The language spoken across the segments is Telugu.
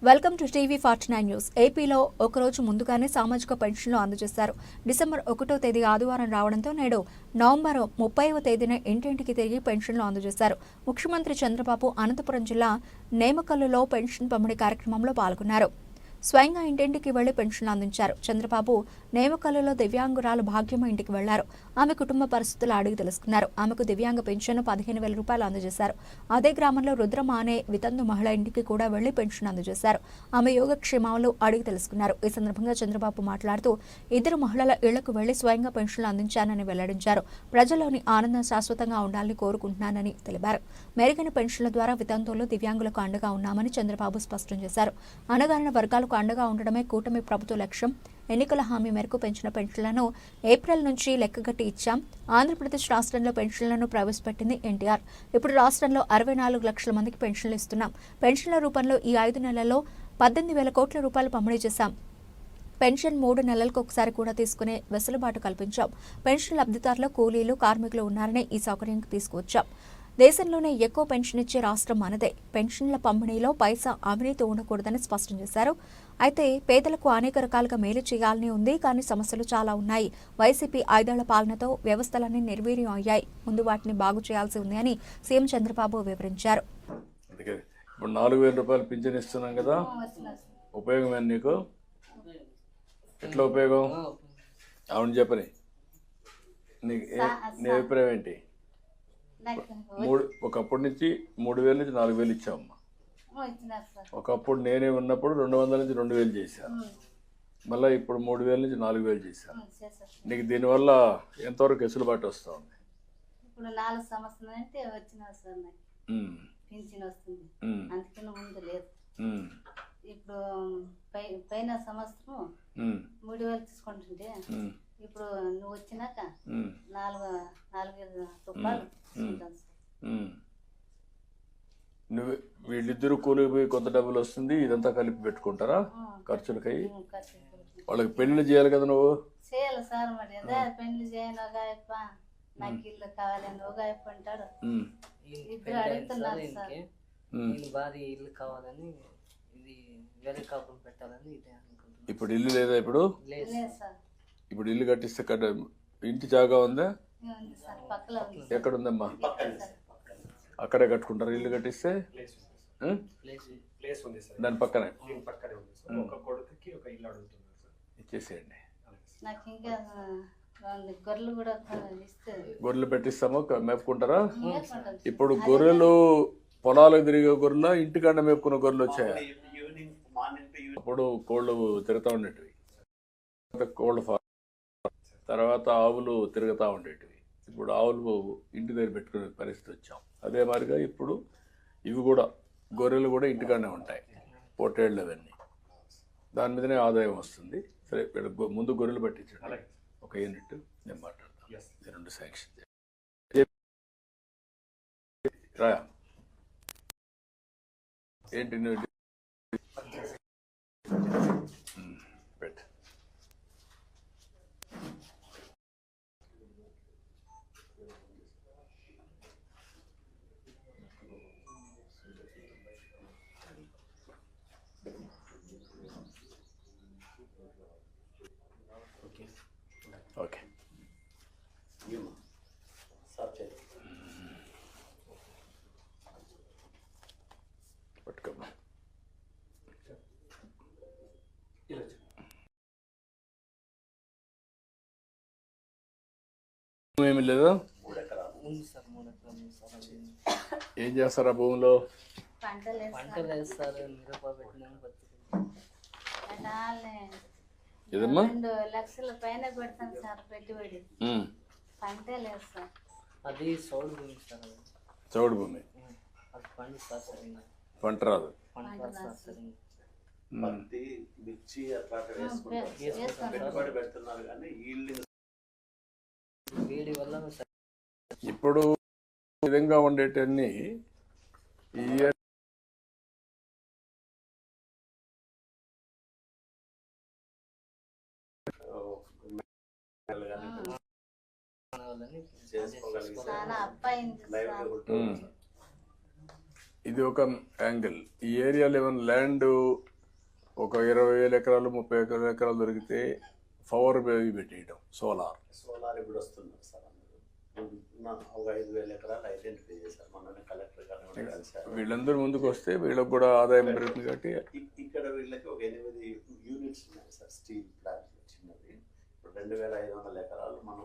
Welcome to TV 49 news. ఏపీలో ఒకరోజు ముందుగానే సామాజిక పెన్షన్లు అందజేశారు. డిసెంబర్ 1వ తేదీ ఆదివారం రావడంతో నేడు నవంబర్ 30వ తేదీన ఇంటింటికి తిరిగి పెన్షన్లు అందజేశారు. ముఖ్యమంత్రి చంద్రబాబు అనంతపురం జిల్లా నేమకల్లులో పెన్షన్ పంపిణీ కార్యక్రమంలో పాల్గొన్నారు. స్వయంగా ఇంటింటికి వెళ్లి పెన్షన్లు అందించారు. చంద్రబాబు నేమకల్లులో దివ్యాంగురాలు భాగ్యమ్మ ఇంటికి వెళ్లారు. ఆమె కుటుంబ పరిస్థితులు అడిగి తెలుసుకున్నారు. ఆమెకు దివ్యాంగ పెన్షన్ 15,000 రూపాయలు అందజేశారు. అదే గ్రామంలో రుద్రమ అనే వితంతు మహిళ ఇంటికి కూడా వెళ్లి పెన్షన్ అందజేశారు. ఆమె యోగక్షేమాలు అడిగి తెలుసుకున్నారు. ఈ సందర్భంగా చంద్రబాబు మాట్లాడుతూ ఇద్దరు మహిళల ఇళ్లకు వెళ్లి స్వయంగా పెన్షన్లు అందించానని వెల్లడించారు. ప్రజల్లోని ఆనందం శాశ్వతంగా ఉండాలని కోరుకుంటున్నానని తెలిపారు. మెరుగైన పెన్షన్ల ద్వారా వితంతువులు దివ్యాంగులకు అండగా ఉన్నామని చంద్రబాబు స్పష్టం చేశారు. అణగారిన వర్గాలకు అండగా ఉండడమే కూటమి ప్రభుత్వ లక్ష్యం. ఎన్నికల హామీ మేరకు పెంచిన పెన్షన్లను ఏప్రిల్ నుంచి లెక్కగట్టి ఇచ్చాం. ఆంధ్రప్రదేశ్ రాష్ట్రంలో పెన్షన్లను ప్రవేశపెట్టింది ఎన్టీఆర్. ఇప్పుడు రాష్ట్రంలో 64 లక్షల మందికి పెన్షన్లు ఇస్తున్నాం. పెన్షన్ల రూపంలో ఈ 5 నెలల్లో 18,000 కోట్ల రూపాయలు పంపిణీ చేశాం. పెన్షన్ 3 నెలలకు ఒకసారి కూడా తీసుకునే వెసులుబాటు కల్పించాం. పెన్షన్ లబ్ధిదారులు కూలీలు, కార్మికులు ఉన్నారని ఈ సౌకర్యం తీసుకువచ్చాం. దేశంలోనే ఎక్కువ పెన్షన్ ఇచ్చే రాష్ట్రం మనదే. పెన్షన్ల పంపిణీలో పైసా అవినీతి ఉండకూడదని స్పష్టం చేశారు. అయితే పేదలకు అనేక రకాలుగా మేలు చేయాలని ఉంది, కానీ సమస్యలు చాలా ఉన్నాయి. వైసీపీ 5 ఏళ్ల పాలనతో వ్యవస్థలన్నీ నిర్వీర్యం అయ్యాయి. ముందు వాటిని బాగు చేయాల్సి ఉంది అని సీఎం చంద్రబాబు వివరించారు. ఇప్పుడు 4,000 రూపాయలు పింఛన్ ఇస్తున్నాం కదా, ఉపయోగమే నీకు? ఎట్లా ఉపయోగం? అవును చెప్పని. నీ అభిప్రాయం ఏంటి? ఒకప్పటి నుంచి 3,000 నుంచి 4,000 ఇచ్చామమ్మా. ఒకప్పుడు నేనే ఉన్నప్పుడు 200 నుంచి 2,000 చేశాను. మళ్ళీ ఇప్పుడు 3,000 నుంచి 4,000 చేశాను. నీకు దీనివల్ల ఎంతవరకు వెసులుబాటు వస్తూ ఉంది? ఇప్పుడు 4 సంవత్సరాలు అంటే వచ్చిన పింఛన్ వస్తుంది, అందుకని ముందు లేదు. ఇప్పుడు పైన సంవత్సరం 3,000 తీసుకుంటుంటే ఇప్పుడు నువ్వు వచ్చినాక 4,000 రూపాయలు. నువ్వు వీళ్ళిద్దరు కూలికి పోయి కొంత డబ్బులు వస్తుంది, ఇదంతా కలిపి పెట్టుకుంటారా ఖర్చులకై? వాళ్ళకి పెళ్లి చేయాలి కదా నువ్వు? చేయాలి సార్. మరి అదే పెళ్లి చేయను, ఒగాయప్ప నాకు ఇల్లు కావాలని ఒగాయప్ప అంటాడు. ఇద్దరు అడుగుతున్నారు సార్. భార్య ఇల్లు కావాలని, ఇది వేరే కాపురం పెట్టాలని ఇదే అనుకుంటున్నాను. ఇప్పుడు ఇల్లు లేదా? ఇప్పుడు లేదు సార్. ఇప్పుడు ఇల్లు కట్టిస్తే ఇంటి జాగా ఉందా? ఎక్కడ ఉందమ్మా? అక్కడే కట్టుకుంటారు ఇల్లు కట్టిస్తే? దాని పక్కనే ఇచ్చేసేయండి. గొర్రెలు పెట్టిస్తాము, మేపుకుంటారా? ఇప్పుడు గొర్రెలు పొలాలకు తిరిగే గొర్రెల, ఇంటికాడ మేపుకున్న గొర్రెలు వచ్చాయా? అప్పుడు కోళ్ళు తిరుగుతూ ఉండేటివి, కోళ్ళ ఫార్మ్, తర్వాత ఆవులు తిరుగుతూ ఉండేటివి. ఇప్పుడు ఆవులు ఇంటి దగ్గర పెట్టుకునే పరిస్థితి వచ్చాం. అదే మాదిరిగా ఇప్పుడు ఇవి కూడా, గొర్రెలు కూడా ఇంటికాడనే ఉంటాయి, పొట్టేళ్ళు అవన్నీ. దాని మీదనే ఆదాయం వస్తుంది. సరే, ముందు గొర్రెలు పట్టించండి, ఒక యూనిట్. నేను మాట్లాడతాను, 2 శాంక్షన్ రా. ఏంటి పెట్టు. ఓకే, పట్టుకోమ్మా. ఏమి లేదా? ఏం చేస్తారా భూమిలో? పంటలు వేస్తారు, మిరప పెట్టినాము, ఏదమ్మా? 2 లక్షల పైన పెడతాను సార్ పెట్టుబడి. పంటే లేదు సార్. అది చౌడు భూమి సార్. చౌడు భూమి అది పండిస్తారు సార్. పంట రాదు. పత్తి, మిర్చి అట్లా పెట్టుబడి పెడుతున్నారు, కానీ వేడి వల్ల ఇప్పుడు విధంగా ఉండేటన్ని ఈ ఇది ఒక యాంగిల్. ఈ ఏరియాలో ఏమైనా ల్యాండ్ ఒక 20,000 ఎకరాలు 30 ఎకరాలు దొరికితే పవర్ పెట్టేయడం సోలార్. సోలార్ ఇప్పుడు వస్తున్నారు సార్ అందరూ. ఒక 5,000 ఎకరాలు ఐడెంటిఫై చేశారు మొన్న కలెక్టర్ గారు కూడా కలిశారు. వీళ్ళందరూ ముందుకు వస్తే వీళ్ళకి కూడా ఆదాయం పెరుగుతుంది కాబట్టి ఇక్కడ వీళ్ళకి ఒక 8 యూనిట్స్ ఉన్నాయి సార్ స్టీల్ ప్లాంట్ చిన్నది. ఇప్పుడు 2,500 ఎకరాలు మనం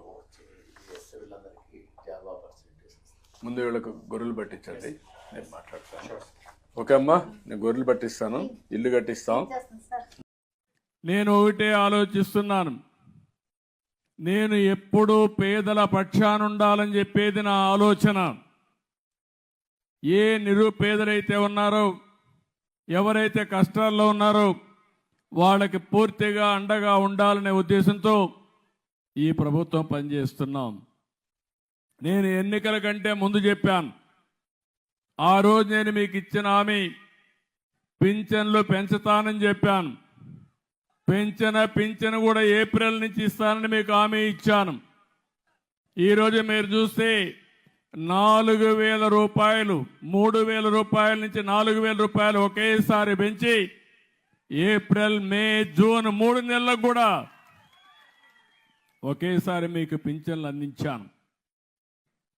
చేస్తే వీళ్ళందరికీ జాబ్ ఆపర్చునిటీస్. ముందు వీళ్ళకు గొర్రెలు పట్టించండి, నేను మాట్లాడతాను. ఓకే అమ్మా, నేను గొర్రెలు పట్టిస్తాను, ఇల్లు కట్టిస్తాం. చేస్తాం సార్. నేను ఒకటే ఆలోచిస్తున్నాను, నేను ఎప్పుడూ పేదల పక్షానుండాలని చెప్పేది నా ఆలోచన. ఏ నిరుపేదలైతే ఉన్నారో, ఎవరైతే కష్టాల్లో ఉన్నారో వాళ్ళకి పూర్తిగా అండగా ఉండాలనే ఉద్దేశంతో ఈ ప్రభుత్వం పనిచేస్తున్నాం. నేను ఎన్నికల కంటే ముందు చెప్పాను, ఆ రోజు నేను మీకు ఇచ్చిన హామీ పింఛన్లు పెంచుతానని చెప్పాను. పింఛను కూడా ఏప్రిల్ నుంచి ఇస్తానని మీకు హామీ ఇచ్చాను. ఈరోజు మీరు చూస్తే 4,000 రూపాయలు, 3,000 రూపాయల నుంచి 4,000 రూపాయలు ఒకేసారి పెంచి ఏప్రిల్, మే, జూన్ 3 నెలలకు కూడా ఒకేసారి మీకు పింఛన్లు అందించాను.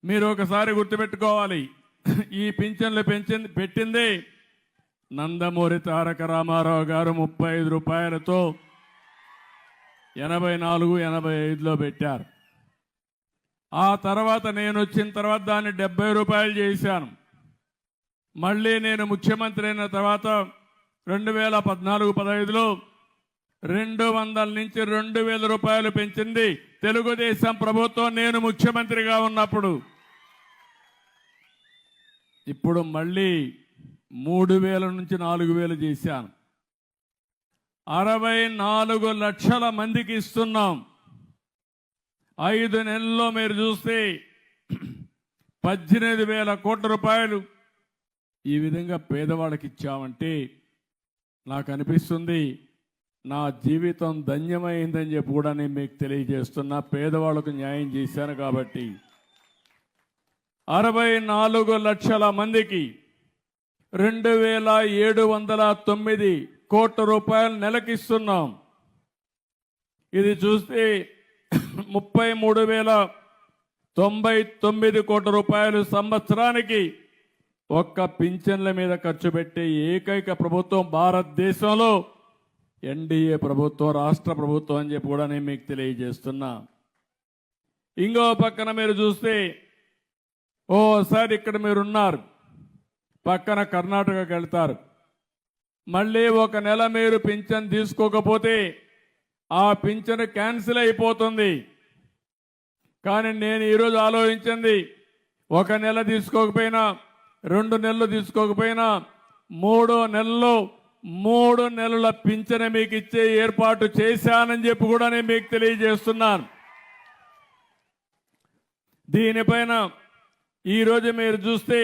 మీరు ఒకసారి గుర్తుపెట్టుకోవాలి, ఈ పింఛన్లు పెట్టింది నందమూరి తారక రామారావు గారు 35 రూపాయలతో 84, 85లో పెట్టారు. ఆ తర్వాత నేను వచ్చిన తర్వాత దాన్ని 70 రూపాయలు చేశాను. మళ్ళీ నేను ముఖ్యమంత్రి అయిన తర్వాత 2014-15లో 200 నుంచి 2,000 రూపాయలు పెంచింది తెలుగుదేశం ప్రభుత్వం నేను ముఖ్యమంత్రిగా ఉన్నప్పుడు. ఇప్పుడు మళ్ళీ 3,000 నుంచి 4,000 చేశాను. 64 లక్షల మందికి ఇస్తున్నాం. 5 నెలల్లో మీరు చూస్తే 18,000 కోట్ల రూపాయలు ఈ విధంగా పేదవాళ్ళకి ఇచ్చామంటే నాకు అనిపిస్తుంది నా జీవితం ధన్యమైందని చెప్పి కూడా నేను మీకు తెలియజేస్తున్నా. పేదవాళ్ళకు న్యాయం చేశాను కాబట్టి 64 లక్షల మందికి 2,709 కోట్ల రూపాయలు నెలకిస్తున్నాం. ఇది చూస్తే 33,099 కోట్ల రూపాయలు సంవత్సరానికి ఒక్క పింఛన్ల మీద ఖర్చు పెట్టే ఏకైక ప్రభుత్వం భారతదేశంలో ఎన్డీఏ ప్రభుత్వం, రాష్ట్ర ప్రభుత్వం అని చెప్పి కూడా నేను మీకు తెలియజేస్తున్నా. ఇంకో పక్కన మీరు చూస్తే ఓసారి ఇక్కడ మీరున్నారు, పక్కన కర్ణాటకకి వెళ్తారు. మళ్ళీ ఒక నెల మీరు పింఛన్ తీసుకోకపోతే ఆ పింఛన్ క్యాన్సిల్ అయిపోతుంది. కానీ నేను ఈరోజు ఆలోచించింది, ఒక నెల తీసుకోకపోయినా, 2 నెలలు తీసుకోకపోయినా, 3వ నెలలో 3 నెలల పింఛన్ మీకు ఇచ్చే ఏర్పాటు చేశానని చెప్పి కూడా నేను మీకు తెలియజేస్తున్నాను. దీనిపైన ఈరోజు మీరు చూస్తే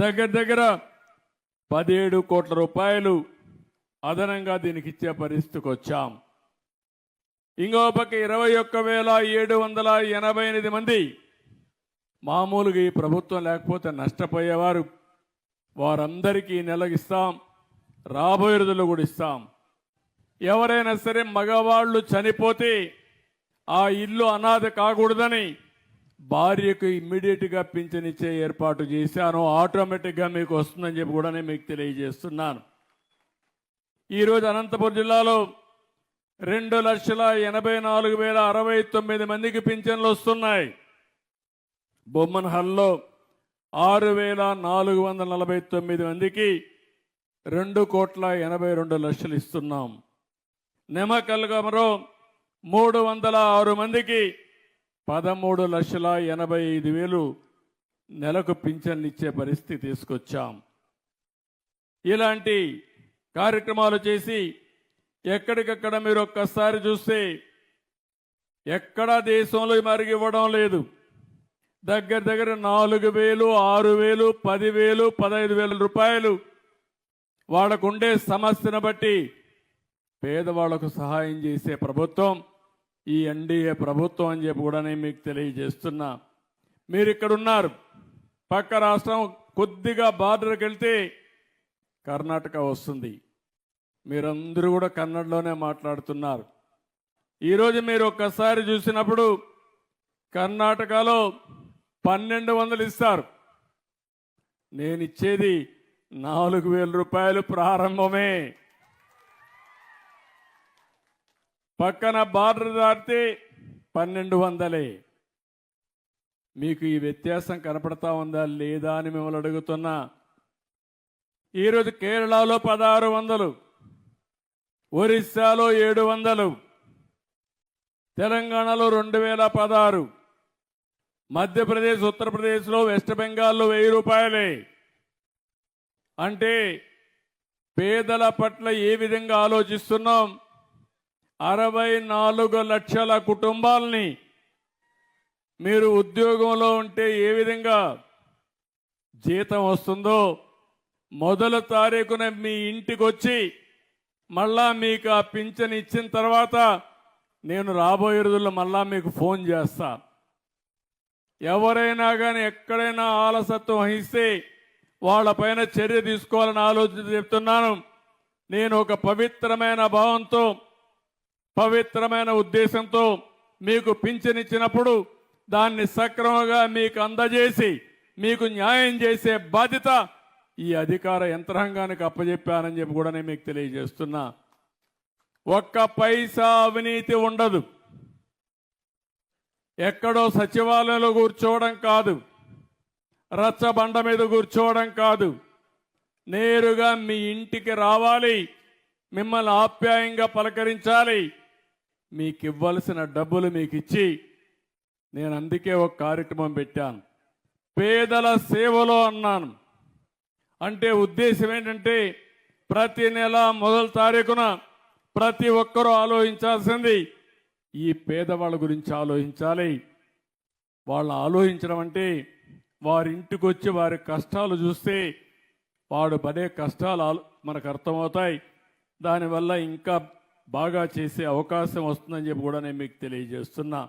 దగ్గర 17 కోట్ల రూపాయలు అదనంగా దీనికి ఇచ్చే పరిస్థితికి వచ్చాం. ఇంకో పక్క 21,788 మంది మామూలుగా ఈ ప్రభుత్వం లేకపోతే నష్టపోయేవారు, వారందరికీ నెలకిస్తాం, రాబోయే రోజుల్లో కూడా ఇస్తాం. ఎవరైనా సరే మగవాళ్ళు చనిపోతే ఆ ఇల్లు అనాథ కాకూడదని భార్యకు ఇమ్మీడియట్గా పింఛన్ ఇచ్చే ఏర్పాటు చేశాను. ఆటోమేటిక్గా మీకు వస్తుందని చెప్పి కూడా నేను మీకు తెలియజేస్తున్నాను. ఈరోజు అనంతపురం జిల్లాలో 2,84,069 మందికి పింఛన్లు వస్తున్నాయి. బొమ్మన్హల్లో 6,449 మందికి 2,82,00,000 ఇస్తున్నాం. నెమకల్గమలో 306 మందికి 13,85,000 నెలకు పింఛన్లు ఇచ్చే పరిస్థితి తీసుకొచ్చాం. ఇలాంటి కార్యక్రమాలు చేసి ఎక్కడికక్కడ మీరు ఒక్కసారి చూస్తే ఎక్కడా దేశంలో మరిగి ఇవ్వడం లేదు. దగ్గర 4,000, 6,000, 10,000, 15,000 రూపాయలు వాళ్ళకుండే సమస్యను బట్టి పేదవాళ్లకు సహాయం చేసే ప్రభుత్వం ఈ ఎన్డీఏ ప్రభుత్వం అని చెప్పి కూడా నేను మీకు తెలియజేస్తున్నా. మీరు ఇక్కడ ఉన్నారు, పక్క రాష్ట్రం కొద్దిగా బార్డర్కి వెళ్తే కర్ణాటక వస్తుంది. మీరందరూ కూడా కన్నడలోనే మాట్లాడుతున్నారు. ఈరోజు మీరు ఒక్కసారి చూసినప్పుడు కర్ణాటకలో 1200 ఇస్తారు. నేను ఇచ్చేది 4000 రూపాయలు ప్రారంభమే. పక్కన బార్డర్ దాటితే 1200. మీకు ఈ వ్యత్యాసం కనపడతా ఉందా లేదా అని మిమ్మల్ని అడుగుతున్నా. ఈరోజు కేరళలో 1600, ఒరిస్సాలో 700, తెలంగాణలో 2016, మధ్యప్రదేశ్, ఉత్తరప్రదేశ్లో, వెస్ట్ బెంగాల్లో 1000 రూపాయలే. అంటే పేదల పట్ల ఏ విధంగా ఆలోచిస్తున్నాం? 64 లక్షల కుటుంబాలని మీరు ఉద్యోగంలో ఉంటే ఏ విధంగా జీతం వస్తుందో మొదటి తారీఖున మీ ఇంటికి వచ్చి మళ్ళా మీకు ఆ పింఛన్ ఇచ్చిన తర్వాత నేను రాబోయే రోజుల్లో మళ్ళా మీకు ఫోన్ చేస్తా. ఎవరైనా కానీ ఎక్కడైనా ఆలసత్వం వహిస్తే వాళ్ళపైన చర్య తీసుకోవాలని ఆలోచన చెప్తున్నాను. నేను ఒక పవిత్రమైన భావంతో, పవిత్రమైన ఉద్దేశంతో మీకు పింఛన్ ఇచ్చినప్పుడు దాన్ని సక్రమంగా మీకు అందజేసి మీకు న్యాయం చేసే బాధ్యత ఈ అధికార యంత్రాంగానికి అప్పచెప్పానని చెప్పి కూడా నేను మీకు తెలియజేస్తున్నా. ఒక్క పైసా అవినీతి ఉండదు. ఎక్కడో సచివాలయంలో కూర్చోవడం కాదు, రచ్చబండ మీద కూర్చోవడం కాదు. నేరుగా మీ ఇంటికి రావాలి, మిమ్మల్ని ఆప్యాయంగా పలకరించాలి, మీకు ఇవ్వాల్సిన డబ్బులు మీకు ఇచ్చి, నేను అందుకే ఒక కార్యక్రమం పెట్టాను, పేదల సేవలో అన్నాను. అంటే ఉద్దేశం ఏంటంటే ప్రతి నెల మొదటి తారీఖున ప్రతి ఒక్కరూ ఆలోచించాల్సింది ఈ పేదవాళ్ళ గురించి ఆలోచించాలి. వాళ్ళు ఆలోచించడం అంటే వారి ఇంటికి వచ్చి వారి కష్టాలు చూస్తే వాడు పడే కష్టాలు మనకు అర్థమవుతాయి. దానివల్ల ఇంకా బాగా చేసే అవకాశం వస్తుందని చెప్పి కూడా నేను మీకు తెలియజేస్తున్నా.